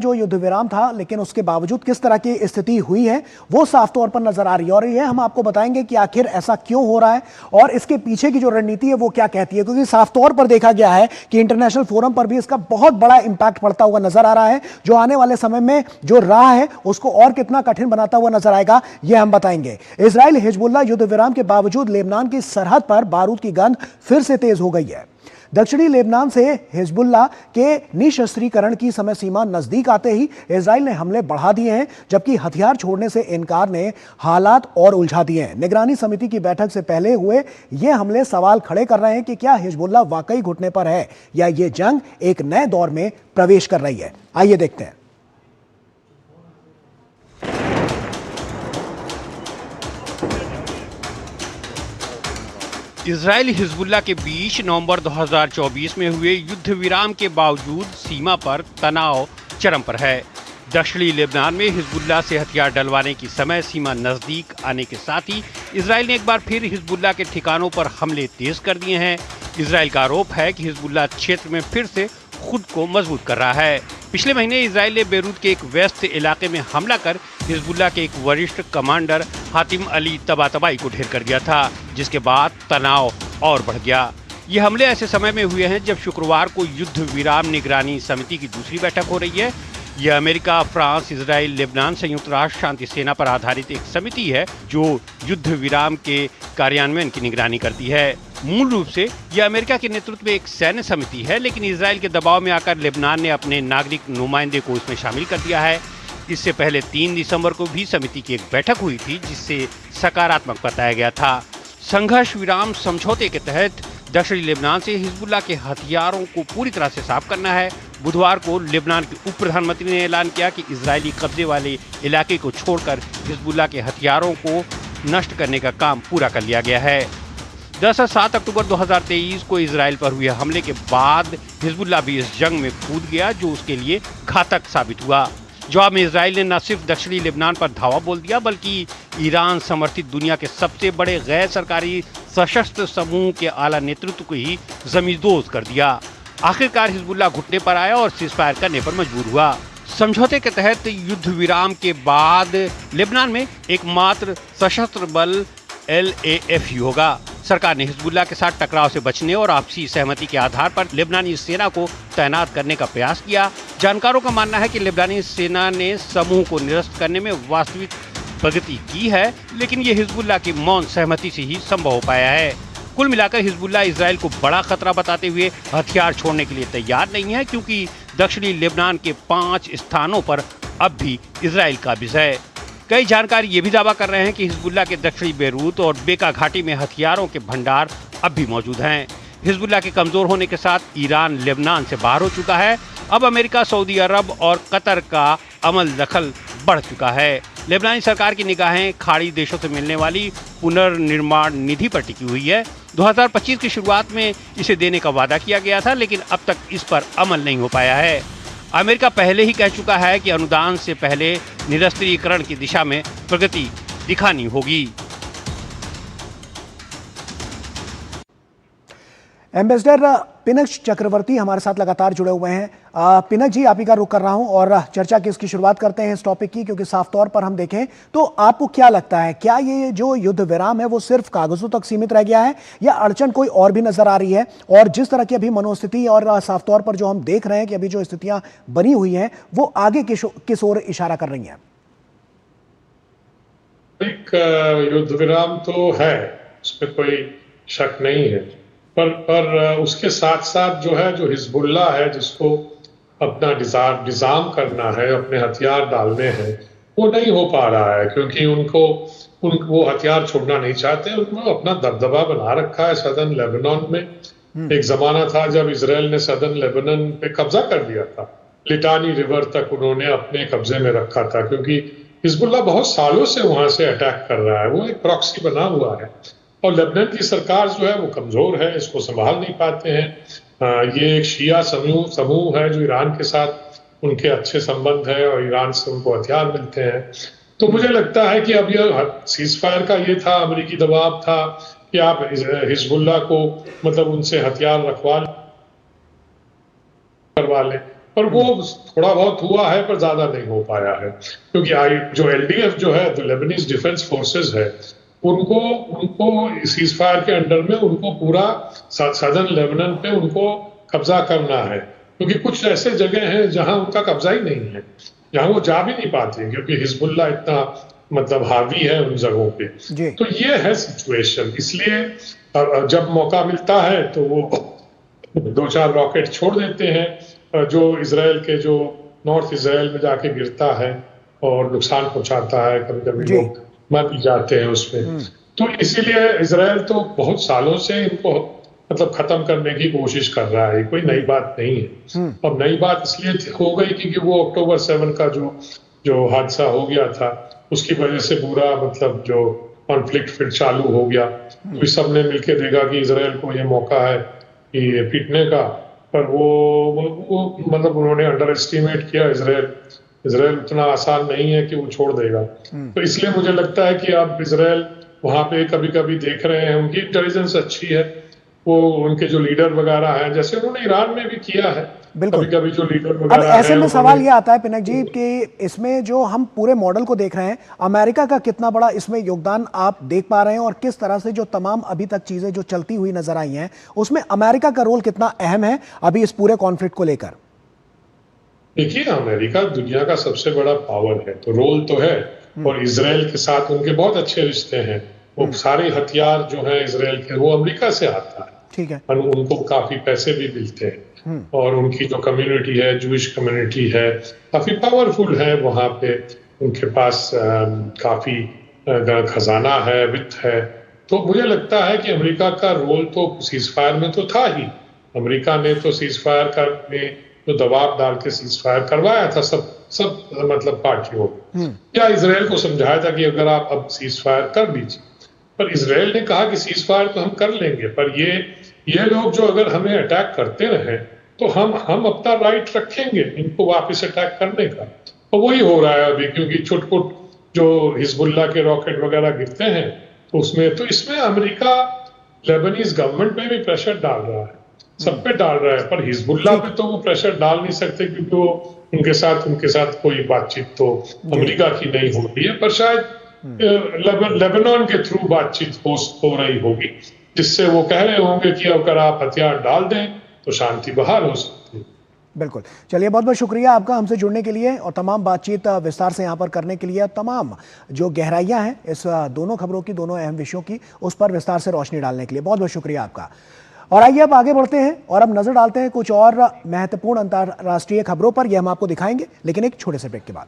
जो युद्ध विराम था, लेकिन उसके बावजूद किस तरह की स्थिति हुई है वो साफ तौर पर नजर आ रही है। और ये हम आपको बताएंगे कि आखिर ऐसा क्यों हो रहा है और इसके पीछे की जो रणनीति है वो क्या कहती है, क्योंकि साफ तौर पर देखा गया है कि इंटरनेशनल फोरम पर भी इसका बहुत बड़ा इंपैक्ट पड़ता हुआ नजर आ रहा है, जो आने वाले समय में जो राह है उसको और कितना कठिन बनाता हुआ नजर आएगा, ये हम बताएंगे। इजराइल हिजबुल्लाह युद्ध विराम के बावजूद लेबनान की सरहद पर बारूद की गंध फिर से तेज हो गई है। दक्षिणी लेबनान से हिजबुल्लाह के निशस्त्रीकरण की समय सीमा नजदीक आते ही इजराइल ने हमले बढ़ा दिए हैं, जबकि हथियार छोड़ने से इनकार ने हालात और उलझा दिए हैं। निगरानी समिति की बैठक से पहले हुए ये हमले सवाल खड़े कर रहे हैं कि क्या हिजबुल्लाह वाकई घुटने पर है या ये जंग एक नए दौर में प्रवेश कर रही है। आइए देखते हैं। इजराइल हिजबुल्लाह के बीच नवंबर 2024 में हुए युद्ध विराम के बावजूद सीमा पर तनाव चरम पर है। दक्षिणी लेबनान में हिजबुल्लाह से हथियार डलवाने की समय सीमा नजदीक आने के साथ ही इजराइल ने एक बार फिर हिजबुल्लाह के ठिकानों पर हमले तेज कर दिए हैं। इजराइल का आरोप है कि हिजबुल्लाह क्षेत्र में फिर से खुद को मजबूत कर रहा है। पिछले महीने इजराइल ने बेरूत के एक व्यस्त इलाके में हमला कर हिजबुल्लाह के एक वरिष्ठ कमांडर हातिम अली तबातबाई को ढेर कर दिया था, जिसके बाद तनाव और बढ़ गया। ये हमले ऐसे समय में हुए हैं जब शुक्रवार को युद्ध विराम निगरानी समिति की दूसरी बैठक हो रही है। यह अमेरिका, फ्रांस, इजराइल, लेबनान, संयुक्त राष्ट्र शांति सेना पर आधारित एक समिति है जो युद्ध विराम के कार्यान्वयन की निगरानी करती है। मूल रूप से यह अमेरिका के नेतृत्व में एक सैन्य समिति है, लेकिन इजराइल के दबाव में आकर लेबनान ने अपने नागरिक नुमाइंदे को इसमें शामिल कर दिया है। इससे पहले 3 दिसंबर को भी समिति की एक बैठक हुई थी, जिससे सकारात्मक बताया गया था। संघर्ष विराम समझौते के तहत दक्षिणी लेबनान से हिजबुल्लाह के हथियारों को पूरी तरह से साफ करना है। बुधवार को लेबनान के उप प्रधानमंत्री ने ऐलान किया कि इजरायली कब्जे वाले इलाके को छोड़कर हिजबुल्लाह के हथियारों को नष्ट करने का काम पूरा कर लिया गया है। दरअसल 7 अक्टूबर 2023 को इजराइल पर हुए हमले के बाद हिजबुल्लाह भी इस जंग में कूद गया, जो उसके लिए घातक साबित हुआ। जवाब में इजराइल ने न सिर्फ दक्षिणी लेबनान पर धावा बोल दिया, बल्कि ईरान समर्थित दुनिया के सबसे बड़े गैर सरकारी सशस्त्र समूह के आला नेतृत्व को ही जमींदोज कर दिया। आखिरकार हिजबुल्लाह घुटने पर आया और सीजफायर करने पर मजबूर हुआ। समझौते के तहत युद्ध विराम के बाद लेबनान में एकमात्र सशस्त्र बल LAF ही होगा। सरकार ने हिजबुल्लाह के साथ टकराव से बचने और आपसी सहमति के आधार पर लेबनानी सेना को तैनात करने का प्रयास किया। जानकारों का मानना है कि लेबनानी सेना ने समूह को निरस्त करने में वास्तविक प्रगति की है, लेकिन ये हिजबुल्लाह की मौन सहमति से ही संभव हो पाया है। कुल मिलाकर हिजबुल्लाह इजराइल को बड़ा खतरा बताते हुए हथियार छोड़ने के लिए तैयार नहीं है, क्योंकि दक्षिणी लेबनान के 5 स्थानों पर अब भी इजराइल काबिज है। कई जानकार ये भी दावा कर रहे हैं कि हिजबुल्लाह के दक्षिणी बेरूत और बेका घाटी में हथियारों के भंडार अब भी मौजूद हैं। हिजबुल्लाह के कमजोर होने के साथ ईरान लेबनान से बाहर हो चुका है। अब अमेरिका, सऊदी अरब और कतर का अमल दखल बढ़ चुका है। लेबनानी सरकार की निगाहें खाड़ी देशों से मिलने वाली पुनर्निर्माण निधि पर टिकी हुई है। 2025 की शुरुआत में इसे देने का वादा किया गया था, लेकिन अब तक इस पर अमल नहीं हो पाया है। अमेरिका पहले ही कह चुका है कि अनुदान से पहले निरस्त्रीकरण की दिशा में प्रगति दिखानी होगी। एम्बेसडर पिनक चक्रवर्ती हमारे साथ लगातार जुड़े हुए हैं। पिनक जी, आप ही का रुख कर रहा हूं और चर्चा की इसकी शुरुआत करते हैं इस टॉपिक की, क्योंकि साफ तौर पर हम देखें तो आपको क्या लगता है, क्या ये जो युद्ध विराम है वो सिर्फ कागजों तक सीमित रह गया है या अड़चन कोई और भी नजर आ रही है? और जिस तरह की अभी मनोस्थिति और साफ तौर पर जो हम देख रहे हैं कि अभी जो स्थितियां बनी हुई हैं वो आगे किस ओर इशारा कर रही हैं? एक युद्ध विराम तो है, उसमें कोई शक नहीं है, पर उसके साथ साथ जो है, जो हिजबुल्लाह है, जिसको अपना डिजाम करना है, अपने हथियार डालने हैं, वो नहीं हो पा रहा है, क्योंकि वो हथियार छोड़ना नहीं चाहते। उनको अपना दबदबा बना रखा है सदर्न लेबनान में। एक जमाना था जब इजराइल ने सदर्न लेबनान पे कब्जा कर दिया था, लिटानी रिवर तक उन्होंने अपने कब्जे में रखा था, क्योंकि हिजबुल्लाह बहुत सालों से वहां से अटैक कर रहा है। वो एक प्रॉक्सी बना हुआ है और लेबनान की सरकार जो है वो कमजोर है, इसको संभाल नहीं पाते हैं। ये एक शिया समूह है जो ईरान के साथ उनके अच्छे संबंध है और ईरान से उनको हथियार मिलते हैं। तो मुझे लगता है कि अब यह सीजफायर का ये था, अमेरिकी दबाव था कि आप हिजबुल्लाह को मतलब उनसे हथियार करवा लें, पर वो थोड़ा बहुत हुआ है, पर ज्यादा नहीं हो पाया है, क्योंकि जो LDF जो है, तो लेबनीज डिफेंस फोर्सेस है, उनको सीज फायर के अंडर में उनको पूरा सदर्न लेबनान पे उनको कब्जा करना है, क्योंकि कुछ ऐसे जगह हैं जहां उनका कब्जा ही नहीं है, जहां वो जा भी नहीं पाते, क्योंकि हिजबुल्लाह इतना मतलब हावी है उन जगहों पे। तो ये है सिचुएशन। इसलिए जब मौका मिलता है तो वो 2-4 रॉकेट छोड़ देते हैं, जो इजराइल के जो नॉर्थ इजराइल में जाके गिरता है और नुकसान पहुंचाता है, कभी कभी लोग मर भी जाते हैं उसमें। तो इसीलिए इजराइल तो बहुत सालों से इनको मतलब खत्म करने की कोशिश कर रहा है, कोई नई बात नहीं है। अब नई बात इसलिए हो गई क्योंकि वो अक्टूबर 7 का जो हादसा हो गया था, उसकी वजह से पूरा मतलब जो कॉन्फ्लिक्ट फिर चालू हो गया। तो इस सब ने मिलकर देखा कि इजराइल को ये मौका है कि पीटने का, पर वो मतलब उन्होंने अंडर एस्टिमेट किया। इजराइल उतना आसान नहीं है कि वो छोड़ देगा। तो इसलिए मुझे लगता है कि अब इजराइल वहां पे कभी कभी देख रहे हैं, उनकी इंटेलिजेंस अच्छी है, वो उनके जो लीडर वगैरह हैं, जैसे उन्होंने ईरान में भी किया है, कभी कभी जो लीडर अब वगैरह ऐसे में हैं, सवाल ये आता है पिनक जी कि इसमें जो हम पूरे मॉडल को देख रहे हैं, अमेरिका का कितना बड़ा इसमें योगदान आप देख पा रहे हैं, और किस तरह से जो तमाम अभी तक चीजें जो चलती हुई नजर आई हैं उसमें अमेरिका का रोल कितना अहम है अभी इस पूरे कॉन्फ्लिक्ट को लेकर? देखिए, अमेरिका दुनिया का सबसे बड़ा पावर है, तो रोल तो है, और इजराइल के साथ उनके बहुत अच्छे रिश्ते हैं। वो सारे हथियार जो है इजराइल के, वो अमेरिका से आता है। ठीक है। और उनको काफी पैसे भी मिलते हैं, और उनकी जो कम्युनिटी है, जूइश कम्युनिटी है, काफी पावरफुल है वहां पे। उनके पास काफी खजाना है, वित्त है। तो मुझे लगता है कि अमेरिका का रोल तो सीज फायर में तो था ही। अमेरिका ने तो सीज फायर में जो दबाव डाल के सीज फायर करवाया था सब मतलब पार्टियों या इजराइल को समझाया था कि अगर आप अब सीज फायर कर लीजिए, पर इजराइल ने कहा कि सीज फायर तो हम कर लेंगे, पर ये लोग जो अगर हमें अटैक करते रहे तो हम अपना राइट रखेंगे इनको वापस अटैक करने का। और वही हो रहा है अभी, क्योंकि छुटपुट जो हिजबुल्लाह के रॉकेट वगैरह गिरते हैं तो इसमें अमेरिका लेबनीज गवर्नमेंट में भी प्रेशर डाल रहा है, सब पे डाल रहा है, पर हिजबुल्लाह पे तो वो प्रेशर डाल नहीं सकते, क्योंकि वो उनके साथ कोई बातचीत तो अमेरिका की नहीं होती है। पर शायद लेबनान के थ्रू बातचीत हो रही होगी, जिससे वो कह रहे होंगे कि अगर आप हथियार डाल दें तो शांति बहाल हो सकती है। बिल्कुल। चलिए, बहुत बहुत शुक्रिया आपका हमसे जुड़ने के लिए और तमाम बातचीत विस्तार से यहाँ पर करने के लिए, तमाम जो गहराइयाँ हैं इस दोनों खबरों की, दोनों अहम विषयों की, उस पर विस्तार से रोशनी डालने के लिए बहुत बहुत शुक्रिया आपका। और आइए अब आगे बढ़ते हैं और अब नजर डालते हैं कुछ और महत्वपूर्ण अंतर्राष्ट्रीय खबरों पर। यह हम आपको दिखाएंगे, लेकिन एक छोटे से ब्रेक के बाद।